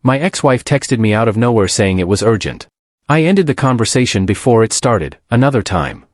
My ex-wife texted me out of nowhere saying it was urgent. I ended the conversation before it started, another time.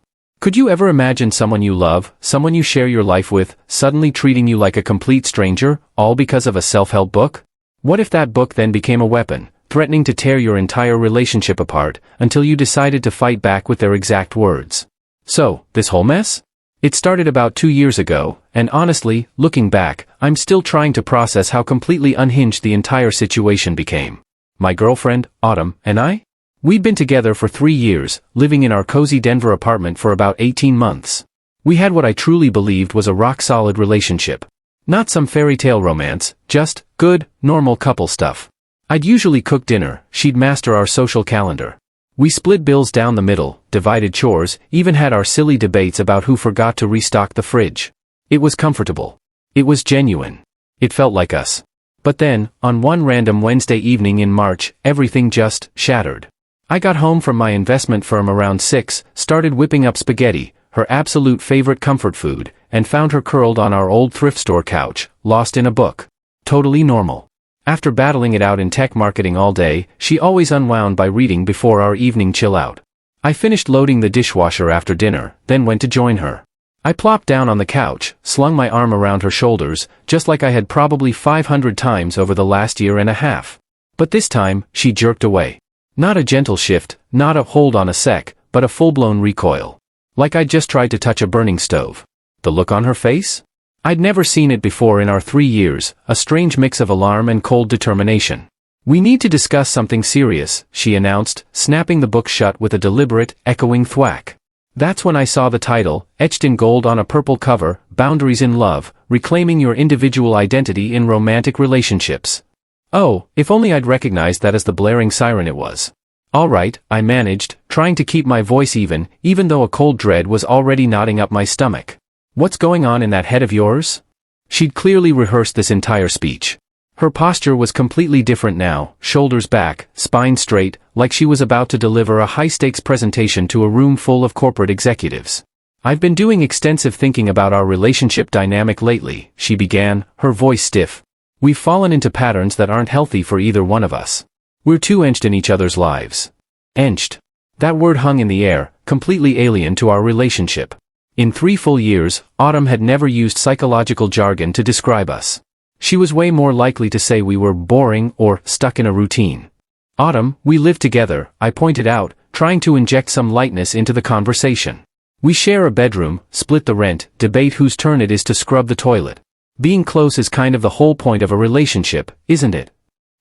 Could you ever imagine someone you love, someone you share your life with, suddenly treating you like a complete stranger, all because of a self-help book? What if that book then became a weapon, threatening to tear your entire relationship apart, until you decided to fight back with their exact words? So, this whole mess? It started about 2 years ago, and honestly, looking back, I'm still trying to process how completely unhinged the entire situation became. My girlfriend, Autumn, and I? We'd been together for 3 years, living in our cozy Denver apartment for about 18 months. We had what I truly believed was a rock-solid relationship. Not some fairy tale romance, just good, normal couple stuff. I'd usually cook dinner, she'd master our social calendar. We split bills down the middle, divided chores, even had our silly debates about who forgot to restock the fridge. It was comfortable. It was genuine. It felt like us. But then, on one random Wednesday evening in March, everything just shattered. I got home from my investment firm around 6, started whipping up spaghetti, her absolute favorite comfort food, and found her curled on our old thrift store couch, lost in a book. Totally normal. After battling it out in tech marketing all day, she always unwound by reading before our evening chill out. I finished loading the dishwasher after dinner, then went to join her. I plopped down on the couch, slung my arm around her shoulders, just like I had probably 500 times over the last year and a half. But this time, she jerked away. Not a gentle shift, not a hold on a sec, but a full-blown recoil. Like I'd just tried to touch a burning stove. The look on her face? I'd never seen it before in our 3 years, a strange mix of alarm and cold determination. "We need to discuss something serious," she announced, snapping the book shut with a deliberate, echoing thwack. That's when I saw the title, etched in gold on a purple cover, Boundaries in Love, Reclaiming Your Individual Identity in Romantic Relationships. Oh, if only I'd recognized that as the blaring siren it was. All right, I managed, trying to keep my voice even though a cold dread was already knotting up my stomach. "What's going on in that head of yours?" She'd clearly rehearsed this entire speech. Her posture was completely different now, shoulders back, spine straight, like she was about to deliver a high-stakes presentation to a room full of corporate executives. "I've been doing extensive thinking about our relationship dynamic lately," she began, her voice stiff. "We've fallen into patterns that aren't healthy for either one of us. We're too entrenched in each other's lives." Entrenched. That word hung in the air, completely alien to our relationship. In 3 full years, Autumn had never used psychological jargon to describe us. She was way more likely to say we were boring or stuck in a routine. "Autumn, we live together," I pointed out, trying to inject some lightness into the conversation. "We share a bedroom, split the rent, debate whose turn it is to scrub the toilet. Being close is kind of the whole point of a relationship, isn't it?"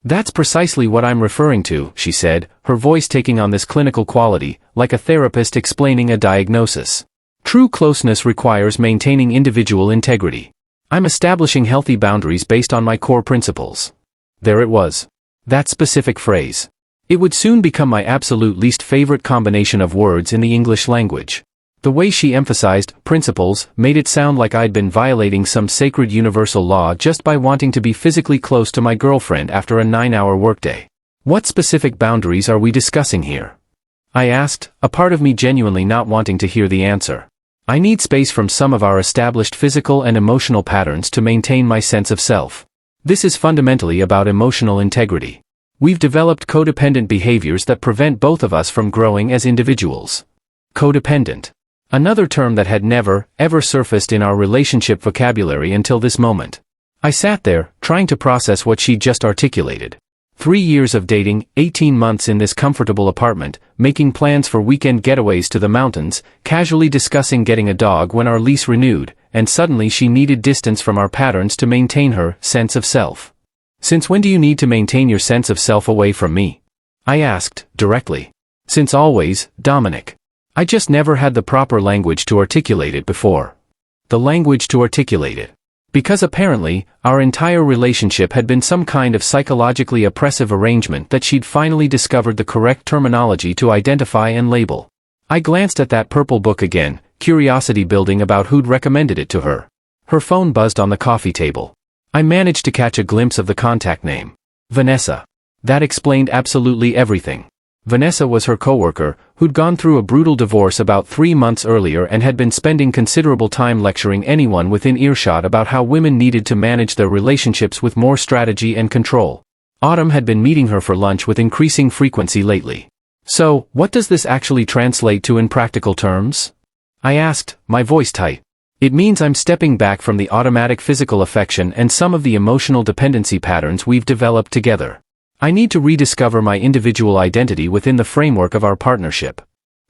"That's precisely what I'm referring to," she said, her voice taking on this clinical quality, like a therapist explaining a diagnosis. "True closeness requires maintaining individual integrity. I'm establishing healthy boundaries based on my core principles." There it was. That specific phrase. It would soon become my absolute least favorite combination of words in the English language. The way she emphasized principles made it sound like I'd been violating some sacred universal law just by wanting to be physically close to my girlfriend after a 9-hour workday. "What specific boundaries are we discussing here?" I asked, a part of me genuinely not wanting to hear the answer. "I need space from some of our established physical and emotional patterns to maintain my sense of self. This is fundamentally about emotional integrity. We've developed codependent behaviors that prevent both of us from growing as individuals." Codependent. Another term that had never, ever surfaced in our relationship vocabulary until this moment. I sat there, trying to process what she'd just articulated. 3 years of dating, 18 months in this comfortable apartment, making plans for weekend getaways to the mountains, casually discussing getting a dog when our lease renewed, and suddenly she needed distance from our patterns to maintain her sense of self. "Since when do you need to maintain your sense of self away from me?" I asked, directly. "Since always, Dominic." I just never had the proper language to articulate it before. The language to articulate it. Because apparently, our entire relationship had been some kind of psychologically oppressive arrangement that she'd finally discovered the correct terminology to identify and label. I glanced at that purple book again, curiosity building about who'd recommended it to her. Her phone buzzed on the coffee table. I managed to catch a glimpse of the contact name. Vanessa. That explained absolutely everything. Vanessa was her coworker, who'd gone through a brutal divorce about 3 months earlier and had been spending considerable time lecturing anyone within earshot about how women needed to manage their relationships with more strategy and control. Autumn had been meeting her for lunch with increasing frequency lately. So, what does this actually translate to in practical terms? I asked, my voice tight. It means I'm stepping back from the automatic physical affection and some of the emotional dependency patterns we've developed together. I need to rediscover my individual identity within the framework of our partnership.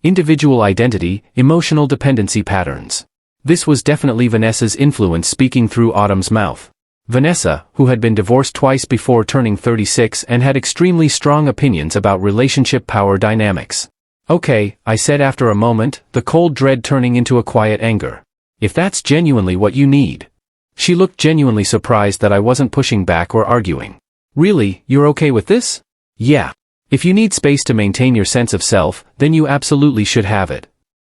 Individual identity, emotional dependency patterns. This was definitely Vanessa's influence speaking through Autumn's mouth. Vanessa, who had been divorced twice before turning 36 and had extremely strong opinions about relationship power dynamics. Okay, I said after a moment, the cold dread turning into a quiet anger. If that's genuinely what you need. She looked genuinely surprised that I wasn't pushing back or arguing. Really, you're okay with this? Yeah. If you need space to maintain your sense of self, then you absolutely should have it.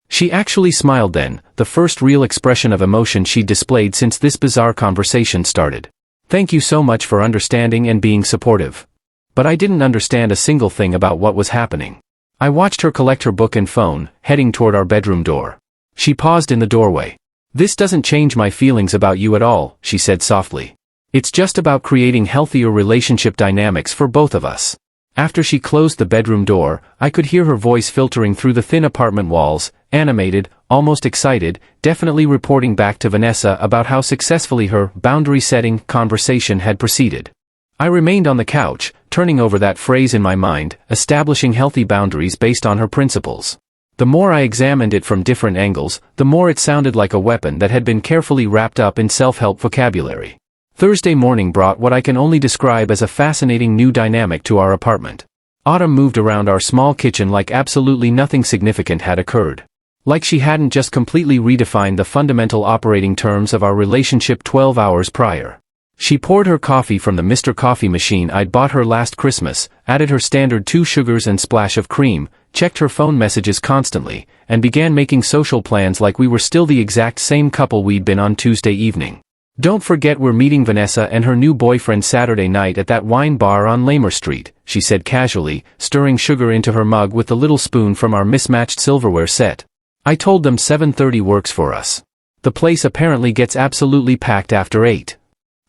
She actually smiled then, the first real expression of emotion she'd displayed since this bizarre conversation started. Thank you so much for understanding and being supportive. But I didn't understand a single thing about what was happening. I watched her collect her book and phone, heading toward our bedroom door. She paused in the doorway. This doesn't change my feelings about you at all, she said softly. It's just about creating healthier relationship dynamics for both of us. After she closed the bedroom door, I could hear her voice filtering through the thin apartment walls, animated, almost excited, definitely reporting back to Vanessa about how successfully her boundary-setting conversation had proceeded. I remained on the couch, turning over that phrase in my mind, establishing healthy boundaries based on her principles. The more I examined it from different angles, the more it sounded like a weapon that had been carefully wrapped up in self-help vocabulary. Thursday morning brought what I can only describe as a fascinating new dynamic to our apartment. Autumn moved around our small kitchen like absolutely nothing significant had occurred. Like she hadn't just completely redefined the fundamental operating terms of our relationship 12 hours prior. She poured her coffee from the Mr. Coffee machine I'd bought her last Christmas, added her standard 2 sugars and splash of cream, checked her phone messages constantly, and began making social plans like we were still the exact same couple we'd been on Tuesday evening. Don't forget we're meeting Vanessa and her new boyfriend Saturday night at that wine bar on Lamer Street, she said casually, stirring sugar into her mug with the little spoon from our mismatched silverware set. I told them 7:30 works for us. The place apparently gets absolutely packed after 8.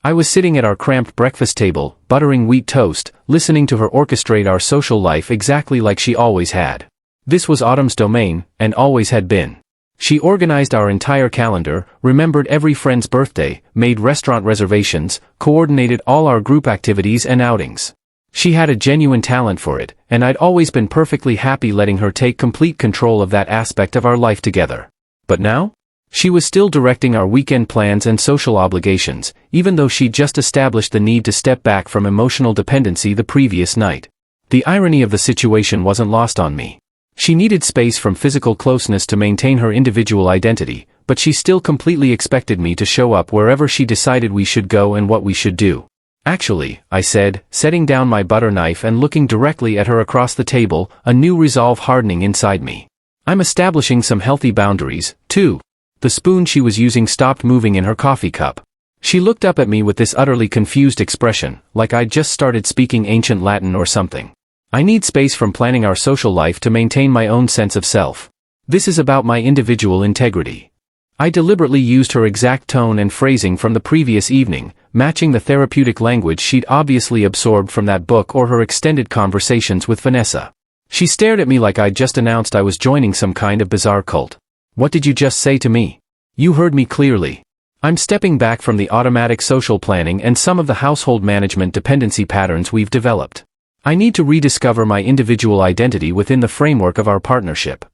I was sitting at our cramped breakfast table, buttering wheat toast, listening to her orchestrate our social life exactly like she always had. This was Autumn's domain, and always had been. She organized our entire calendar, remembered every friend's birthday, made restaurant reservations, coordinated all our group activities and outings. She had a genuine talent for it, and I'd always been perfectly happy letting her take complete control of that aspect of our life together. But now? She was still directing our weekend plans and social obligations, even though she'd just established the need to step back from emotional dependency the previous night. The irony of the situation wasn't lost on me. She needed space from physical closeness to maintain her individual identity, but she still completely expected me to show up wherever she decided we should go and what we should do. Actually, I said, setting down my butter knife and looking directly at her across the table, a new resolve hardening inside me. I'm establishing some healthy boundaries, too. The spoon she was using stopped moving in her coffee cup. She looked up at me with this utterly confused expression, like I'd just started speaking ancient Latin or something. I need space from planning our social life to maintain my own sense of self. This is about my individual integrity. I deliberately used her exact tone and phrasing from the previous evening, matching the therapeutic language she'd obviously absorbed from that book or her extended conversations with Vanessa. She stared at me like I'd just announced I was joining some kind of bizarre cult. What did you just say to me? You heard me clearly. I'm stepping back from the automatic social planning and some of the household management dependency patterns we've developed. I need to rediscover my individual identity within the framework of our partnership.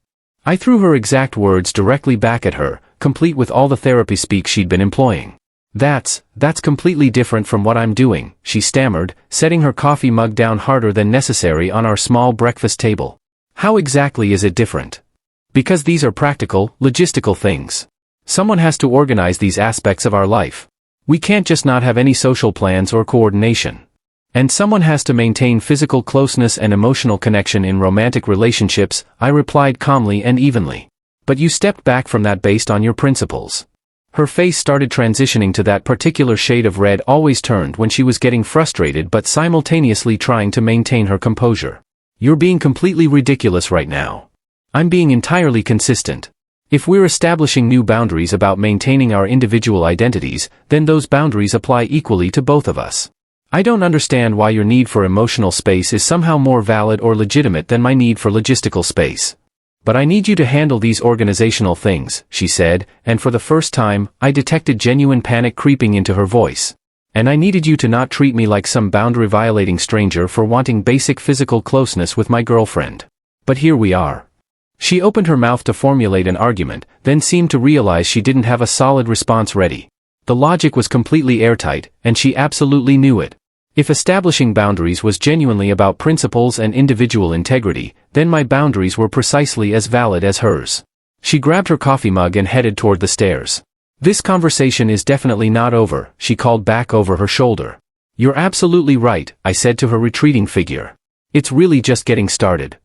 I threw her exact words directly back at her, complete with all the therapy speak she'd been employing. That's completely different from what I'm doing, she stammered, setting her coffee mug down harder than necessary on our small breakfast table. How exactly is it different? Because these are practical, logistical things. Someone has to organize these aspects of our life. We can't just not have any social plans or coordination. And someone has to maintain physical closeness and emotional connection in romantic relationships, I replied calmly and evenly. But you stepped back from that based on your principles. Her face started transitioning to that particular shade of red always turned when she was getting frustrated but simultaneously trying to maintain her composure. You're being completely ridiculous right now. I'm being entirely consistent. If we're establishing new boundaries about maintaining our individual identities, then those boundaries apply equally to both of us. I don't understand why your need for emotional space is somehow more valid or legitimate than my need for logistical space. But I need you to handle these organizational things, she said, and for the first time, I detected genuine panic creeping into her voice. And I needed you to not treat me like some boundary-violating stranger for wanting basic physical closeness with my girlfriend. But here we are. She opened her mouth to formulate an argument, then seemed to realize she didn't have a solid response ready. The logic was completely airtight, and she absolutely knew it. If establishing boundaries was genuinely about principles and individual integrity, then my boundaries were precisely as valid as hers. She grabbed her coffee mug and headed toward the stairs. This conversation is definitely not over, she called back over her shoulder. You're absolutely right, I said to her retreating figure. It's really just getting started.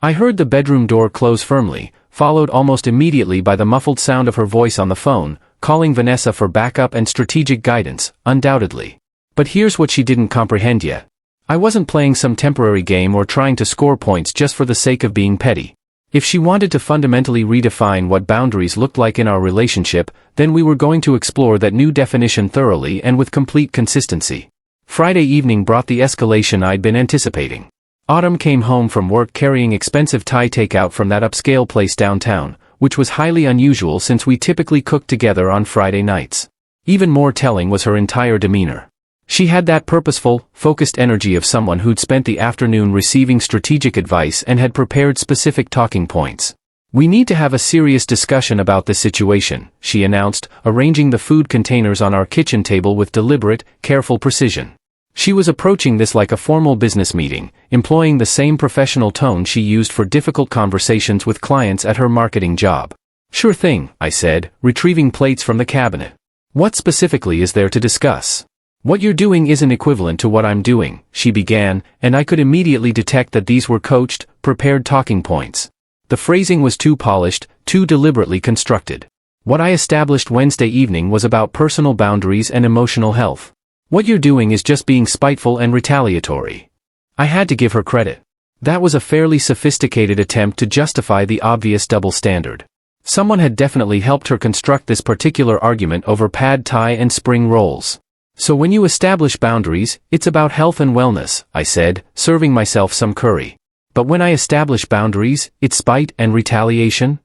I heard the bedroom door close firmly, followed almost immediately by the muffled sound of her voice on the phone, calling Vanessa for backup and strategic guidance, undoubtedly. But here's what she didn't comprehend yet. I wasn't playing some temporary game or trying to score points just for the sake of being petty. If she wanted to fundamentally redefine what boundaries looked like in our relationship, then we were going to explore that new definition thoroughly and with complete consistency. Friday evening brought the escalation I'd been anticipating. Autumn came home from work carrying expensive Thai takeout from that upscale place downtown, which was highly unusual since we typically cooked together on Friday nights. Even more telling was her entire demeanor. She had that purposeful, focused energy of someone who'd spent the afternoon receiving strategic advice and had prepared specific talking points. We need to have a serious discussion about this situation, she announced, arranging the food containers on our kitchen table with deliberate, careful precision. She was approaching this like a formal business meeting, employing the same professional tone she used for difficult conversations with clients at her marketing job. Sure thing, I said, retrieving plates from the cabinet. What specifically is there to discuss? What you're doing isn't equivalent to what I'm doing, she began, and I could immediately detect that these were coached, prepared talking points. The phrasing was too polished, too deliberately constructed. What I established Wednesday evening was about personal boundaries and emotional health. What you're doing is just being spiteful and retaliatory. I had to give her credit. That was a fairly sophisticated attempt to justify the obvious double standard. Someone had definitely helped her construct this particular argument over pad thai and spring rolls. So when you establish boundaries, it's about health and wellness, I said, serving myself some curry. But when I establish boundaries, it's spite and retaliation?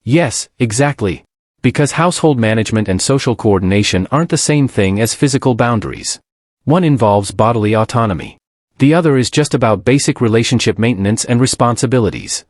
Yes, exactly. Because household management and social coordination aren't the same thing as physical boundaries. One involves bodily autonomy. The other is just about basic relationship maintenance and responsibilities.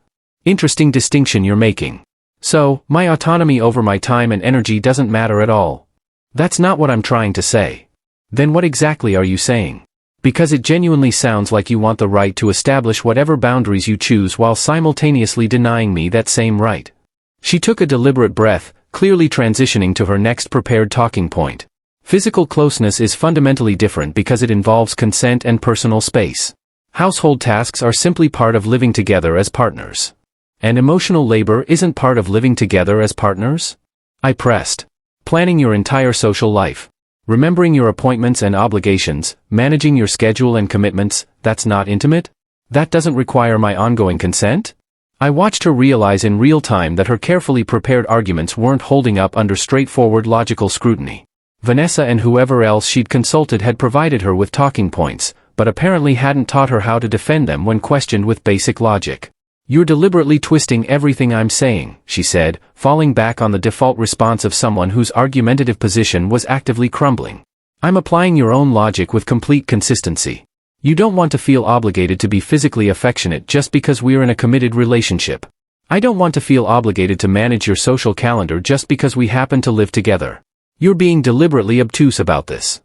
Interesting distinction you're making. So, my autonomy over my time and energy doesn't matter at all. That's not what I'm trying to say. Then what exactly are you saying? Because it genuinely sounds like you want the right to establish whatever boundaries you choose while simultaneously denying me that same right. She took a deliberate breath, clearly transitioning to her next prepared talking point. Physical closeness is fundamentally different because it involves consent and personal space. Household tasks are simply part of living together as partners. And emotional labor isn't part of living together as partners? I pressed. Planning your entire social life. Remembering your appointments and obligations, managing your schedule and commitments, that's not intimate? That doesn't require my ongoing consent? I watched her realize in real time that her carefully prepared arguments weren't holding up under straightforward logical scrutiny. Vanessa and whoever else she'd consulted had provided her with talking points, but apparently hadn't taught her how to defend them when questioned with basic logic. You're deliberately twisting everything I'm saying, she said, falling back on the default response of someone whose argumentative position was actively crumbling. I'm applying your own logic with complete consistency. You don't want to feel obligated to be physically affectionate just because we're in a committed relationship. I don't want to feel obligated to manage your social calendar just because we happen to live together. You're being deliberately obtuse about this.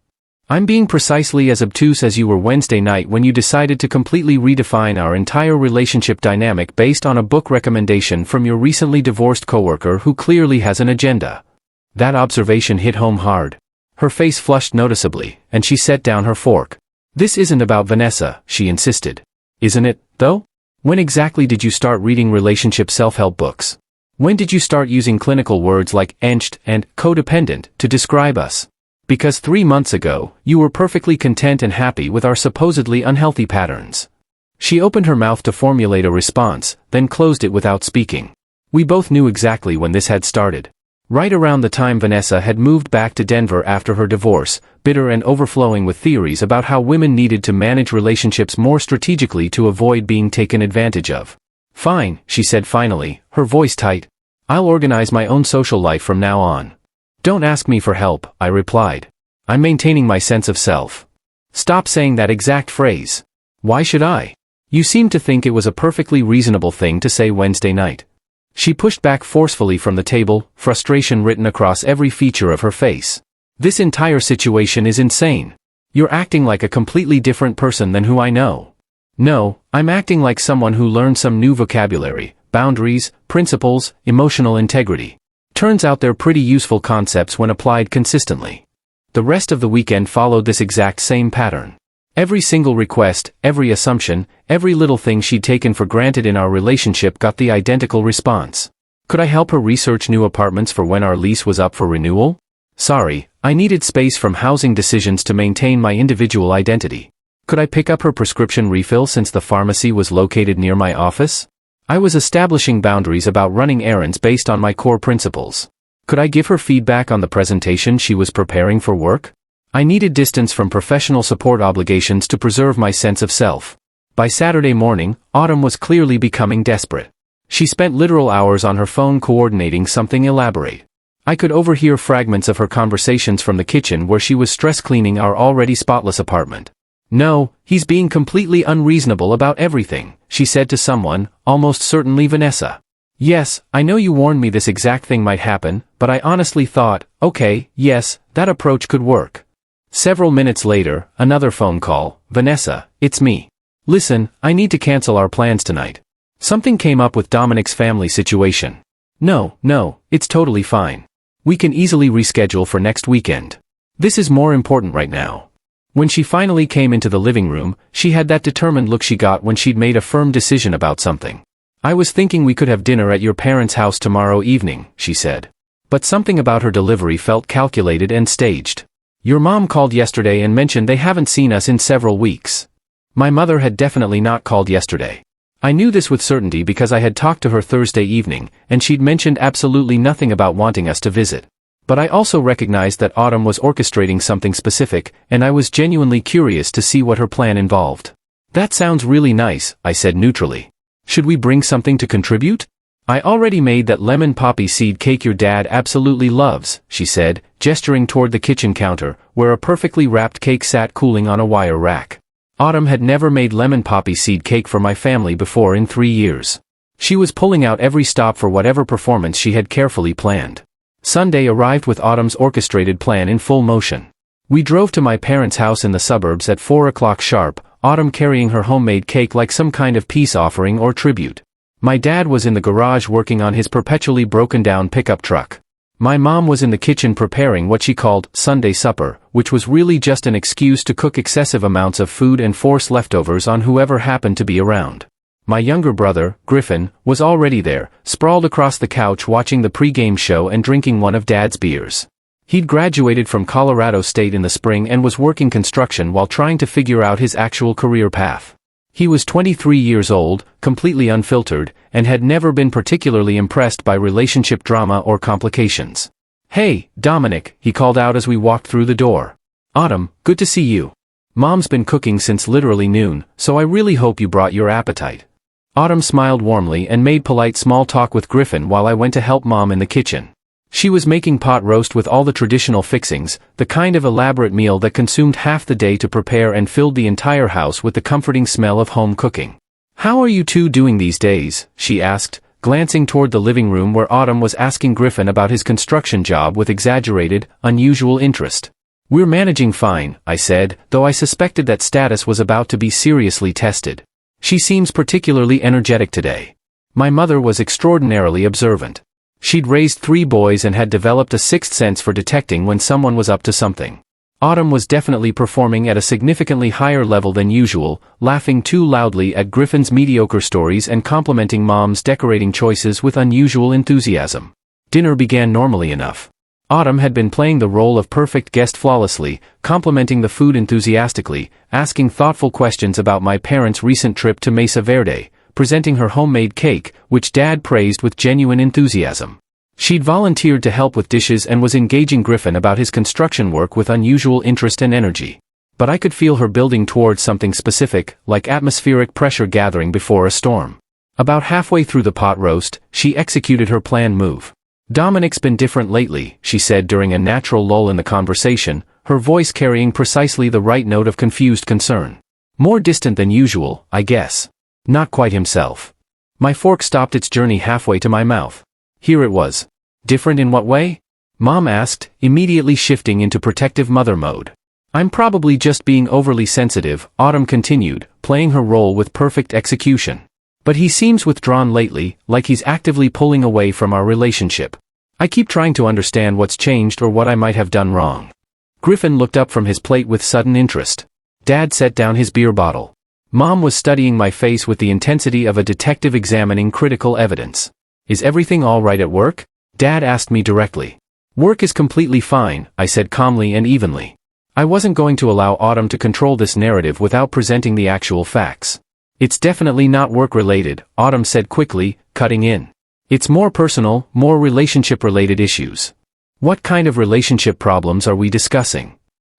I'm being precisely as obtuse as you were Wednesday night when you decided to completely redefine our entire relationship dynamic based on a book recommendation from your recently divorced coworker who clearly has an agenda. That observation hit home hard. Her face flushed noticeably, and she set down her fork. This isn't about Vanessa, she insisted. Isn't it, though? When exactly did you start reading relationship self-help books? When did you start using clinical words like angst and codependent to describe us? Because 3 months ago, you were perfectly content and happy with our supposedly unhealthy patterns. She opened her mouth to formulate a response, then closed it without speaking. We both knew exactly when this had started. Right around the time Vanessa had moved back to Denver after her divorce, bitter and overflowing with theories about how women needed to manage relationships more strategically to avoid being taken advantage of. "Fine," she said finally, her voice tight. "I'll organize my own social life from now on." "Don't ask me for help," I replied. "I'm maintaining my sense of self." "Stop saying that exact phrase." "Why should I? You seem to think it was a perfectly reasonable thing to say Wednesday night." She pushed back forcefully from the table, frustration written across every feature of her face. "This entire situation is insane. You're acting like a completely different person than who I know." "No, I'm acting like someone who learned some new vocabulary, boundaries, principles, emotional integrity. Turns out they're pretty useful concepts when applied consistently." The rest of the weekend followed this exact same pattern. Every single request, every assumption, every little thing she'd taken for granted in our relationship got the identical response. Could I help her research new apartments for when our lease was up for renewal? Sorry, I needed space from housing decisions to maintain my individual identity. Could I pick up her prescription refill since the pharmacy was located near my office? I was establishing boundaries about running errands based on my core principles. Could I give her feedback on the presentation she was preparing for work? I needed distance from professional support obligations to preserve my sense of self. By Saturday morning, Autumn was clearly becoming desperate. She spent literal hours on her phone coordinating something elaborate. I could overhear fragments of her conversations from the kitchen where she was stress cleaning our already spotless apartment. "No, he's being completely unreasonable about everything," she said to someone, almost certainly Vanessa. "Yes, I know you warned me this exact thing might happen, but I honestly thought, okay, yes, that approach could work." Several minutes later, another phone call. "Vanessa, it's me. Listen, I need to cancel our plans tonight. Something came up with Dominic's family situation." No, it's totally fine. We can easily reschedule for next weekend. This is more important right now." When she finally came into the living room, she had that determined look she got when she'd made a firm decision about something. "I was thinking we could have dinner at your parents' house tomorrow evening," she said. But something about her delivery felt calculated and staged. "Your mom called yesterday and mentioned they haven't seen us in several weeks." My mother had definitely not called yesterday. I knew this with certainty because I had talked to her Thursday evening, and she'd mentioned absolutely nothing about wanting us to visit. But I also recognized that Autumn was orchestrating something specific, and I was genuinely curious to see what her plan involved. "That sounds really nice," I said neutrally. "Should we bring something to contribute?" "I already made that lemon poppy seed cake your dad absolutely loves," she said, gesturing toward the kitchen counter, where a perfectly wrapped cake sat cooling on a wire rack. Autumn had never made lemon poppy seed cake for my family before in 3 years. She was pulling out every stop for whatever performance she had carefully planned. Sunday arrived with Autumn's orchestrated plan in full motion. We drove to my parents' house in the suburbs at 4 o'clock sharp, Autumn carrying her homemade cake like some kind of peace offering or tribute. My dad was in the garage working on his perpetually broken-down pickup truck. My mom was in the kitchen preparing what she called Sunday supper, which was really just an excuse to cook excessive amounts of food and force leftovers on whoever happened to be around. My younger brother, Griffin, was already there, sprawled across the couch watching the pre-game show and drinking one of Dad's beers. He'd graduated from Colorado State in the spring and was working construction while trying to figure out his actual career path. He was 23 years old, completely unfiltered, and had never been particularly impressed by relationship drama or complications. "Hey, Dominic," he called out as we walked through the door. "Autumn, good to see you. Mom's been cooking since literally noon, so I really hope you brought your appetite." Autumn smiled warmly and made polite small talk with Griffin while I went to help Mom in the kitchen. She was making pot roast with all the traditional fixings, the kind of elaborate meal that consumed half the day to prepare and filled the entire house with the comforting smell of home cooking. "How are you two doing these days?" she asked, glancing toward the living room where Autumn was asking Griffin about his construction job with exaggerated, unusual interest. "We're managing fine," I said, though I suspected that status was about to be seriously tested. "She seems particularly energetic today." My mother was extraordinarily observant. She'd raised 3 boys and had developed a sixth sense for detecting when someone was up to something. Autumn was definitely performing at a significantly higher level than usual, laughing too loudly at Griffin's mediocre stories and complimenting Mom's decorating choices with unusual enthusiasm. Dinner began normally enough. Autumn had been playing the role of perfect guest flawlessly, complimenting the food enthusiastically, asking thoughtful questions about my parents' recent trip to Mesa Verde, presenting her homemade cake, which Dad praised with genuine enthusiasm. She'd volunteered to help with dishes and was engaging Griffin about his construction work with unusual interest and energy. But I could feel her building towards something specific, like atmospheric pressure gathering before a storm. About halfway through the pot roast, she executed her planned move. "Dominic's been different lately," she said during a natural lull in the conversation, her voice carrying precisely the right note of confused concern. "More distant than usual, I guess. Not quite himself." My fork stopped its journey halfway to my mouth. Here it was. "Different in what way?" Mom asked, immediately shifting into protective mother mode. "I'm probably just being overly sensitive," Autumn continued, playing her role with perfect execution. "But he seems withdrawn lately, like he's actively pulling away from our relationship. I keep trying to understand what's changed or what I might have done wrong." Griffin looked up from his plate with sudden interest. Dad set down his beer bottle. Mom was studying my face with the intensity of a detective examining critical evidence. "Is everything all right at work?" Dad asked me directly. "Work is completely fine," I said calmly and evenly. I wasn't going to allow Autumn to control this narrative without presenting the actual facts. "It's definitely not work-related," Autumn said quickly, cutting in. "It's more personal, more relationship-related issues." "What kind of relationship problems are we discussing?"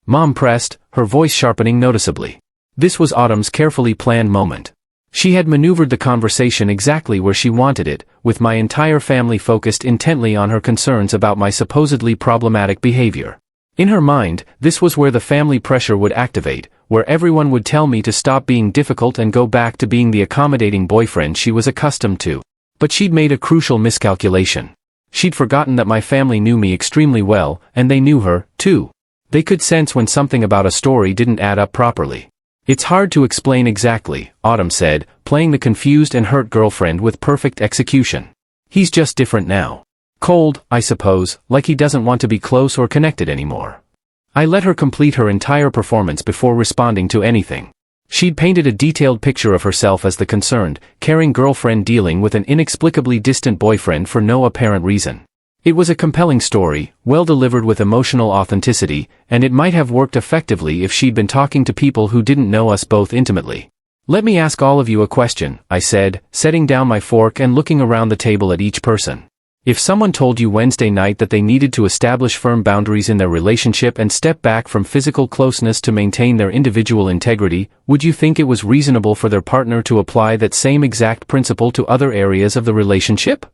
Mom pressed, her voice sharpening noticeably. This was Autumn's carefully planned moment. She had maneuvered the conversation exactly where she wanted it, with my entire family focused intently on her concerns about my supposedly problematic behavior. In her mind, this was where the family pressure would activate, where everyone would tell me to stop being difficult and go back to being the accommodating boyfriend she was accustomed to. But she'd made a crucial miscalculation. She'd forgotten that my family knew me extremely well, and they knew her, too. They could sense when something about a story didn't add up properly. "It's hard to explain exactly," Autumn said, playing the confused and hurt girlfriend with perfect execution. "He's just different now. Cold, I suppose, like he doesn't want to be close or connected anymore." I let her complete her entire performance before responding to anything. She'd painted a detailed picture of herself as the concerned, caring girlfriend dealing with an inexplicably distant boyfriend for no apparent reason. It was a compelling story, well delivered with emotional authenticity, and it might have worked effectively if she'd been talking to people who didn't know us both intimately. "Let me ask all of you a question," I said, setting down my fork and looking around the table at each person. "If someone told you Wednesday night that they needed to establish firm boundaries in their relationship and step back from physical closeness to maintain their individual integrity, would you think it was reasonable for their partner to apply that same exact principle to other areas of the relationship?"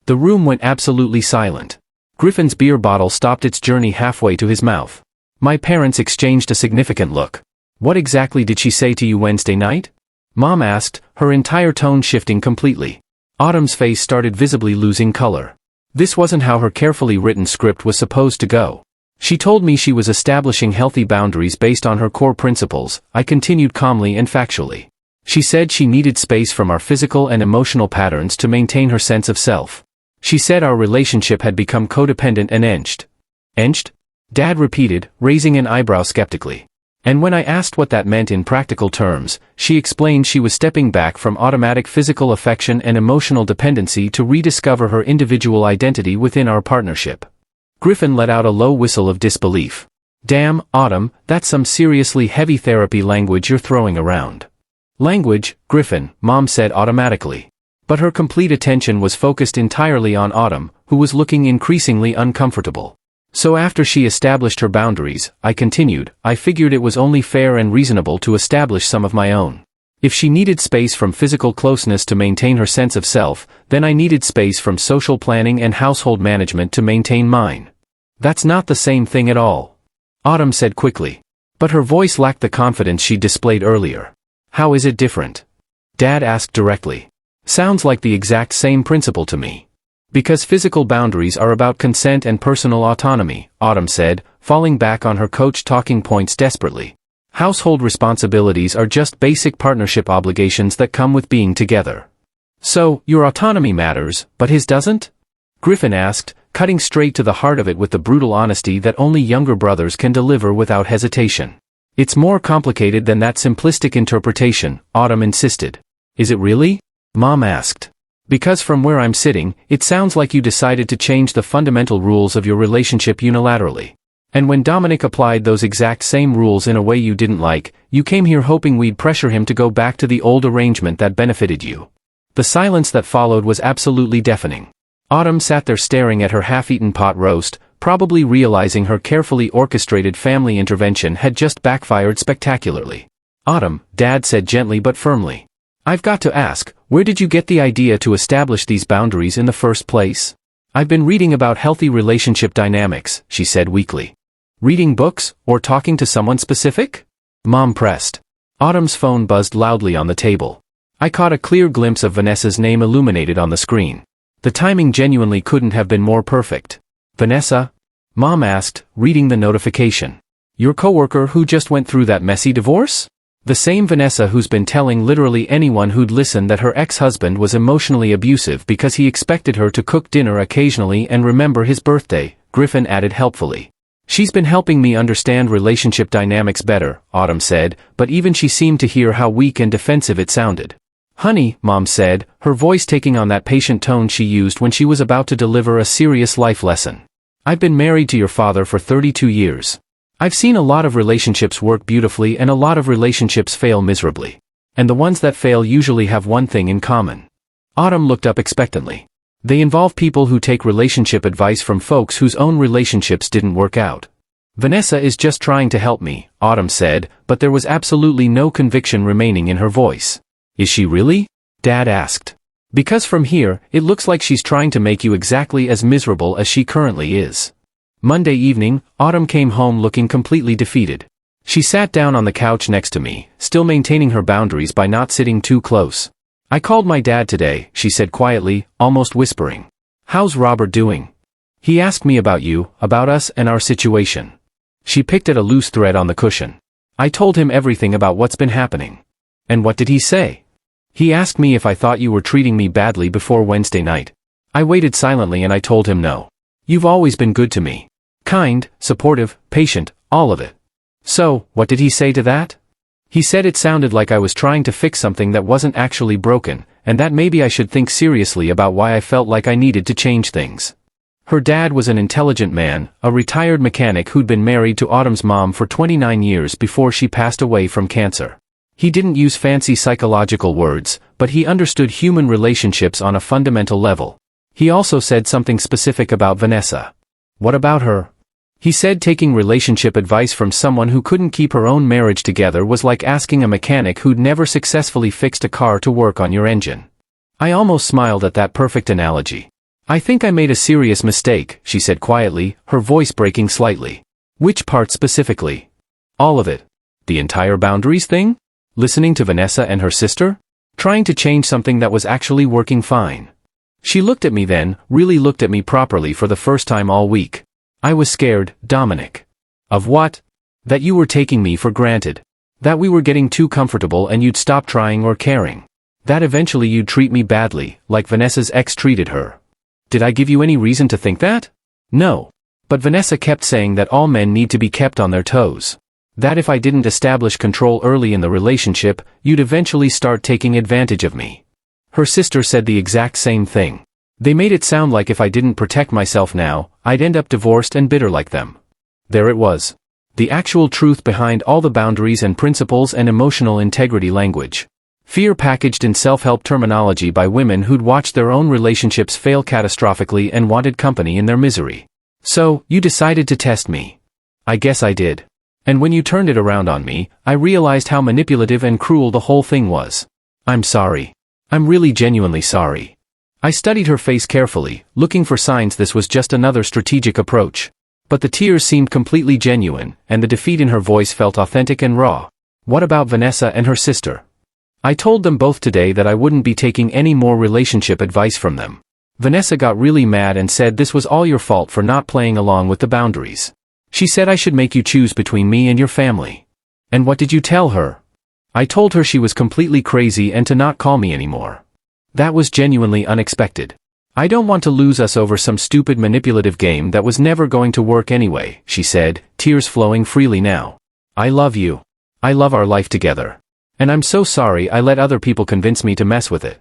The room went absolutely silent. Griffin's beer bottle stopped its journey halfway to his mouth. My parents exchanged a significant look. "What exactly did she say to you Wednesday night?" Mom asked, her entire tone shifting completely. Autumn's face started visibly losing color. This wasn't how her carefully written script was supposed to go. "She told me she was establishing healthy boundaries based on her core principles," I continued calmly and factually. "She said she needed space from our physical and emotional patterns to maintain her sense of self. She said our relationship had become codependent and enched." "Enched?" Dad repeated, raising an eyebrow skeptically. And when I asked what that meant in practical terms, she explained she was stepping back from automatic physical affection and emotional dependency to rediscover her individual identity within our partnership. Griffin let out a low whistle of disbelief. "Damn, Autumn, that's some seriously heavy therapy language you're throwing around." "Language, Griffin," Mom said automatically. But her complete attention was focused entirely on Autumn, who was looking increasingly uncomfortable. "So after she established her boundaries," I continued, "I figured it was only fair and reasonable to establish some of my own. If she needed space from physical closeness to maintain her sense of self, then I needed space from social planning and household management to maintain mine." "That's not the same thing at all," Autumn said quickly. But her voice lacked the confidence she displayed earlier. "How is it different?" Dad asked directly. "Sounds like the exact same principle to me." "Because physical boundaries are about consent and personal autonomy," Autumn said, falling back on her coach talking points desperately. "Household responsibilities are just basic partnership obligations that come with being together." "So, your autonomy matters, but his doesn't?" Griffin asked, cutting straight to the heart of it with the brutal honesty that only younger brothers can deliver without hesitation. "It's more complicated than that simplistic interpretation," Autumn insisted. "Is it really?" Mom asked. "Because from where I'm sitting, it sounds like you decided to change the fundamental rules of your relationship unilaterally. And when Dominic applied those exact same rules in a way you didn't like, you came here hoping we'd pressure him to go back to the old arrangement that benefited you." The silence that followed was absolutely deafening. Autumn sat there staring at her half-eaten pot roast, probably realizing her carefully orchestrated family intervention had just backfired spectacularly. Autumn, Dad said gently but firmly. I've got to ask, where did you get the idea to establish these boundaries in the first place? I've been reading about healthy relationship dynamics, she said weakly. Reading books, or talking to someone specific? Mom pressed. Autumn's phone buzzed loudly on the table. I caught a clear glimpse of Vanessa's name illuminated on the screen. The timing genuinely couldn't have been more perfect. Vanessa? Mom asked, reading the notification. Your coworker who just went through that messy divorce? The same Vanessa who's been telling literally anyone who'd listen that her ex-husband was emotionally abusive because he expected her to cook dinner occasionally and remember his birthday, Griffin added helpfully. She's been helping me understand relationship dynamics better, Autumn said, but even she seemed to hear how weak and defensive it sounded. Honey, Mom said, her voice taking on that patient tone she used when she was about to deliver a serious life lesson. I've been married to your father for 32 years. I've seen a lot of relationships work beautifully and a lot of relationships fail miserably. And the ones that fail usually have one thing in common. Autumn looked up expectantly. They involve people who take relationship advice from folks whose own relationships didn't work out. Vanessa is just trying to help me, Autumn said, but there was absolutely no conviction remaining in her voice. Is she really? Dad asked. Because from here, it looks like she's trying to make you exactly as miserable as she currently is. Monday evening, Autumn came home looking completely defeated. She sat down on the couch next to me, still maintaining her boundaries by not sitting too close. I called my dad today, she said quietly, almost whispering. How's Robert doing? He asked me about you, about us and our situation. She picked at a loose thread on the cushion. I told him everything about what's been happening. And what did he say? He asked me if I thought you were treating me badly before Wednesday night. I waited silently and I told him no. You've always been good to me. Kind, supportive, patient, all of it. So, what did he say to that? He said it sounded like I was trying to fix something that wasn't actually broken, and that maybe I should think seriously about why I felt like I needed to change things. Her dad was an intelligent man, a retired mechanic who'd been married to Autumn's mom for 29 years before she passed away from cancer. He didn't use fancy psychological words, but he understood human relationships on a fundamental level. He also said something specific about Vanessa. What about her? He said taking relationship advice from someone who couldn't keep her own marriage together was like asking a mechanic who'd never successfully fixed a car to work on your engine. I almost smiled at that perfect analogy. I think I made a serious mistake, she said quietly, her voice breaking slightly. Which part specifically? All of it. The entire boundaries thing? Listening to Vanessa and her sister? Trying to change something that was actually working fine. She looked at me then, really looked at me properly for the first time all week. I was scared, Dominic. Of what? That you were taking me for granted. That we were getting too comfortable and you'd stop trying or caring. That eventually you'd treat me badly, like Vanessa's ex treated her. Did I give you any reason to think that? No. But Vanessa kept saying that all men need to be kept on their toes. That if I didn't establish control early in the relationship, you'd eventually start taking advantage of me. Her sister said the exact same thing. They made it sound like if I didn't protect myself now, I'd end up divorced and bitter like them. There it was. The actual truth behind all the boundaries and principles and emotional integrity language. Fear packaged in self-help terminology by women who'd watched their own relationships fail catastrophically and wanted company in their misery. So, you decided to test me. I guess I did. And when you turned it around on me, I realized how manipulative and cruel the whole thing was. I'm sorry. I'm really genuinely sorry. I studied her face carefully, looking for signs this was just another strategic approach. But the tears seemed completely genuine, and the defeat in her voice felt authentic and raw. What about Vanessa and her sister? I told them both today that I wouldn't be taking any more relationship advice from them. Vanessa got really mad and said this was all your fault for not playing along with the boundaries. She said I should make you choose between me and your family. And what did you tell her? I told her she was completely crazy and to not call me anymore. That was genuinely unexpected. I don't want to lose us over some stupid manipulative game that was never going to work anyway, she said, tears flowing freely now. I love you. I love our life together. And I'm so sorry I let other people convince me to mess with it.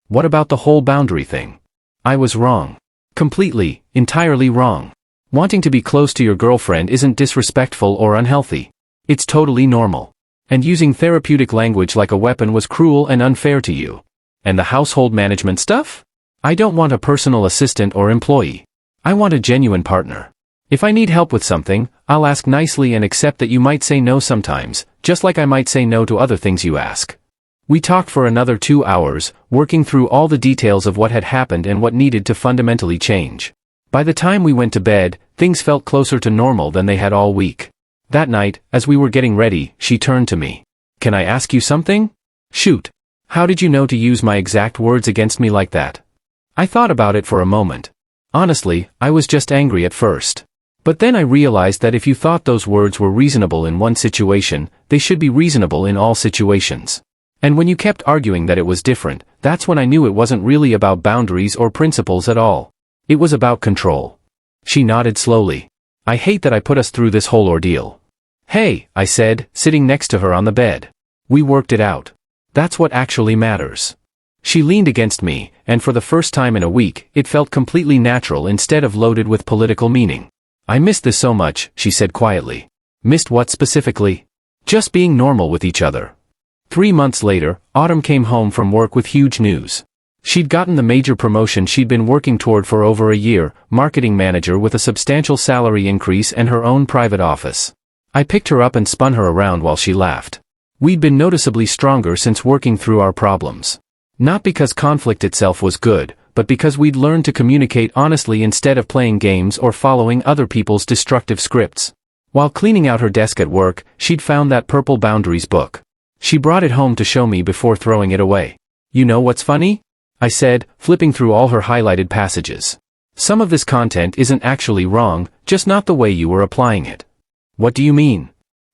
What about the whole boundary thing? I was wrong. Completely, entirely wrong. Wanting to be close to your girlfriend isn't disrespectful or unhealthy. It's totally normal. And using therapeutic language like a weapon was cruel and unfair to you. And the household management stuff? I don't want a personal assistant or employee. I want a genuine partner. If I need help with something, I'll ask nicely and accept that you might say no sometimes, just like I might say no to other things you ask. We talked for another 2 hours, working through all the details of what had happened and what needed to fundamentally change. By the time we went to bed, things felt closer to normal than they had all week. That night, as we were getting ready, she turned to me. Can I ask you something? Shoot. How did you know to use my exact words against me like that? I thought about it for a moment. Honestly, I was just angry at first. But then I realized that if you thought those words were reasonable in one situation, they should be reasonable in all situations. And when you kept arguing that it was different, that's when I knew it wasn't really about boundaries or principles at all. It was about control. She nodded slowly. I hate that I put us through this whole ordeal. Hey, I said, sitting next to her on the bed. We worked it out. That's what actually matters. She leaned against me, and for the first time in a week, it felt completely natural instead of loaded with political meaning. I missed this so much, she said quietly. Missed what specifically? Just being normal with each other. 3 months later, Autumn came home from work with huge news. She'd gotten the major promotion she'd been working toward for over a year, marketing manager with a substantial salary increase and her own private office. I picked her up and spun her around while she laughed. We'd been noticeably stronger since working through our problems. Not because conflict itself was good, but because we'd learned to communicate honestly instead of playing games or following other people's destructive scripts. While cleaning out her desk at work, she'd found that Purple Boundaries book. She brought it home to show me before throwing it away. You know what's funny? I said, flipping through all her highlighted passages. Some of this content isn't actually wrong, just not the way you were applying it. What do you mean?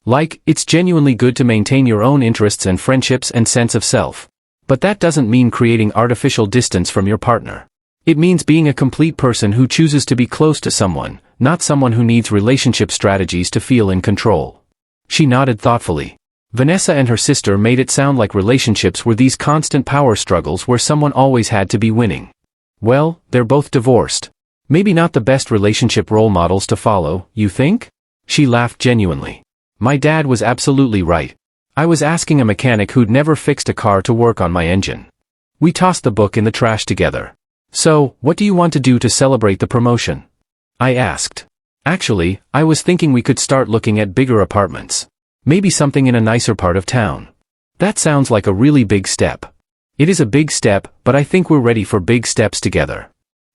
Like, it's genuinely good to maintain your own interests and friendships and sense of self. But that doesn't mean creating artificial distance from your partner. It means being a complete person who chooses to be close to someone, not someone who needs relationship strategies to feel in control. She nodded thoughtfully. Vanessa and her sister made it sound like relationships were these constant power struggles where someone always had to be winning. Well, they're both divorced. Maybe not the best relationship role models to follow, you think? She laughed genuinely. My dad was absolutely right. I was asking a mechanic who'd never fixed a car to work on my engine. We tossed the book in the trash together. So, what do you want to do to celebrate the promotion? I asked. Actually, I was thinking we could start looking at bigger apartments. Maybe something in a nicer part of town. That sounds like a really big step. It is a big step, but I think we're ready for big steps together.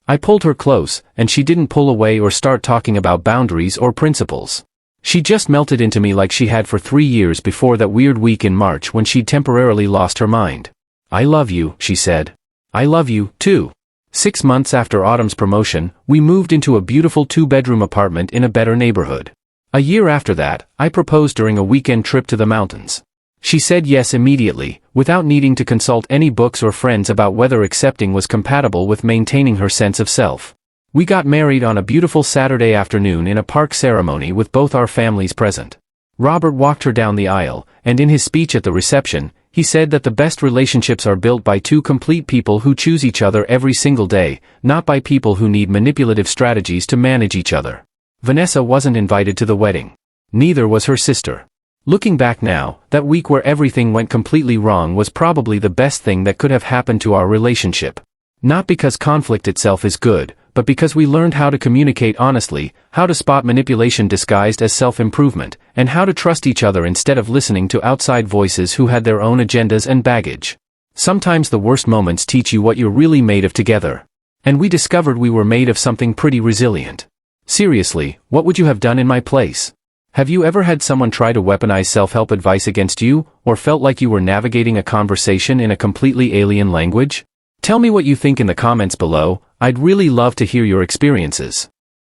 I pulled her close, and she didn't pull away or start talking about boundaries or principles. She just melted into me like she had for 3 years before that weird week in March when she'd temporarily lost her mind. I love you, she said. I love you, too. 6 months after Autumn's promotion, we moved into a beautiful 2-bedroom apartment in a better neighborhood. A year after that, I proposed during a weekend trip to the mountains. She said yes immediately, without needing to consult any books or friends about whether accepting was compatible with maintaining her sense of self. We got married on a beautiful Saturday afternoon in a park ceremony with both our families present. Robert walked her down the aisle, and in his speech at the reception, he said that the best relationships are built by 2 complete people who choose each other every single day, not by people who need manipulative strategies to manage each other. Vanessa wasn't invited to the wedding. Neither was her sister. Looking back now, that week where everything went completely wrong was probably the best thing that could have happened to our relationship. Not because conflict itself is good, but because we learned how to communicate honestly, how to spot manipulation disguised as self-improvement, and how to trust each other instead of listening to outside voices who had their own agendas and baggage. Sometimes the worst moments teach you what you're really made of together. And we discovered we were made of something pretty resilient. Seriously, what would you have done in my place? Have you ever had someone try to weaponize self-help advice against you, or felt like you were navigating a conversation in a completely alien language? Tell me what you think in the comments below. I'd really love to hear your experiences.